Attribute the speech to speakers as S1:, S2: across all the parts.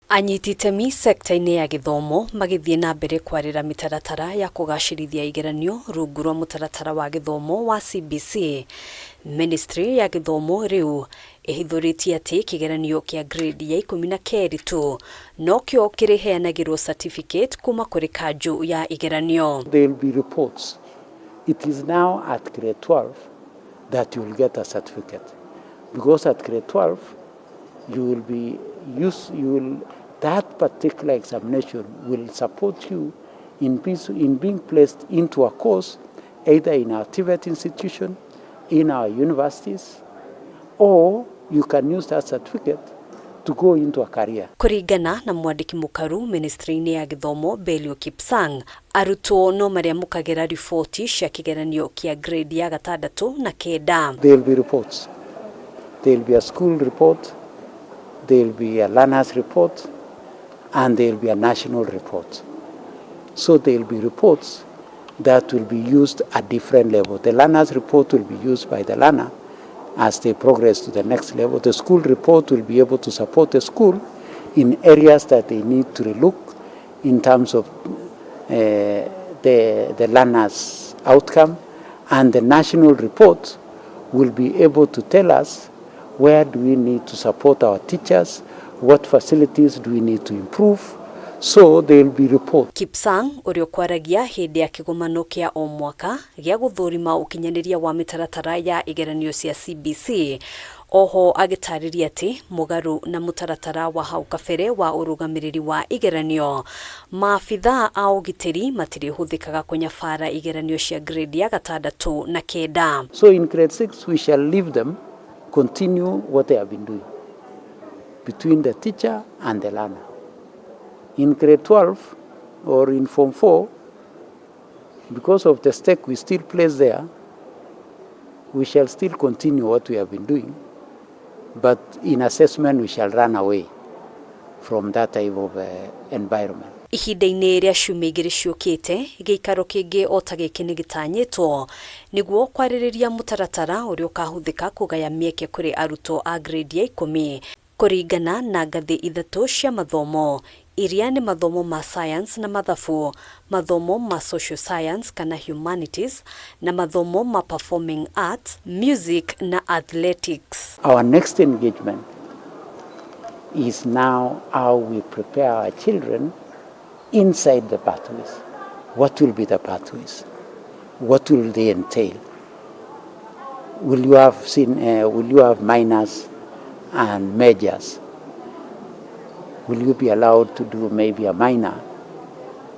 S1: Anyiti itemi sekta-ini ya githomo magithie na mbere kwarira mitaratara ya kugacirithia igeranio rungu rwa mutaratara wa githomo wa CBC. Ministry ya githomo riu ihithuritie ati kigeranio kia grade ya 12 tu no kio kiriheanagirwo certificate kuma kuri kanju ya igeranio.
S2: There will be reports. It is now at grade 12 that you will get a certificate, because at grade 12 that particular examination will support you in being placed into a course either in our TVET institution, in our universities, or you can use that certificate to go into a career.
S1: Kuringana na mwandiki MUKARU Ministry-ini ya githomo Belio Kipsang, arutwo no maria mukagera riboti cia kigeranio kia grade ya 6 na 9.
S2: There will be reports. There will be a school report, there will be a learner's report, and there will be a national report. So there will be reports that will be used at different levels. The learner's report will be used by the learner as they progress to the next level. The school report will be able to support the school in areas that they need to relook in terms of the learner's outcome. And the national report will be able to tell us where do we need to support our teachers, what facilities do we need to improve. So there will be report.
S1: Kipsang urio kwaragia hindi ya kigomano kia o mwaka gia guthurima ukinyaniria wa mitaratara ya igeranio cia CBC. Oho agitariria ati mugaru na mutaratara wa hau kabere wa urugamiriri wa igeranio, maabithaa a ugitiri matirihuthikaga kunyabara igeranio cia grade ya 6 na 9.
S2: So in grade 6 we shall leave them continue what they have been doing between the teacher and the learner. In grade 12 or in Form 4, because of the stake we still place there, we shall still continue what we have been doing, but in assessment we shall run away from that type of environment.
S1: Ihinda-ini ria ciumia igiri ciukite giikaro kingi o ta giki ni gitanyitwo niguo kwaririria mutaratara uria ukahuthika kugaya mieke kuri arutwo a grade ya 10 kuringana na ngathi ithatu cia mathomo iria ni mathomo ma science na mathabu, mathomo ma social science kana humanities, na mathomo ma performing arts, music na athletics.
S2: Our next engagement is now how we prepare our children inside the pathways. What will be the pathways? What will they entail? Will you have minors and majors? Will you be allowed to do maybe a minor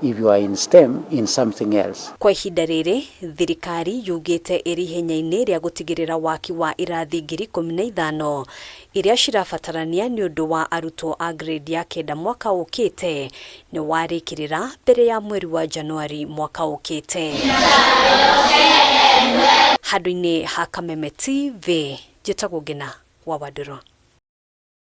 S2: if you are in STEM in something else?
S1: Kwa ihinda riri thirikari yugite iri henya-ini ria gutigirira waki wa irathi 15,000 iria cirabatarania ni undu wa arutwo a grade ya 9 mwaka ukite ni warikirira mbere ya mweri wa Januari mwaka ukite. Handu-ini ha Kameme TV, njitagwo Ngina wa Waduro.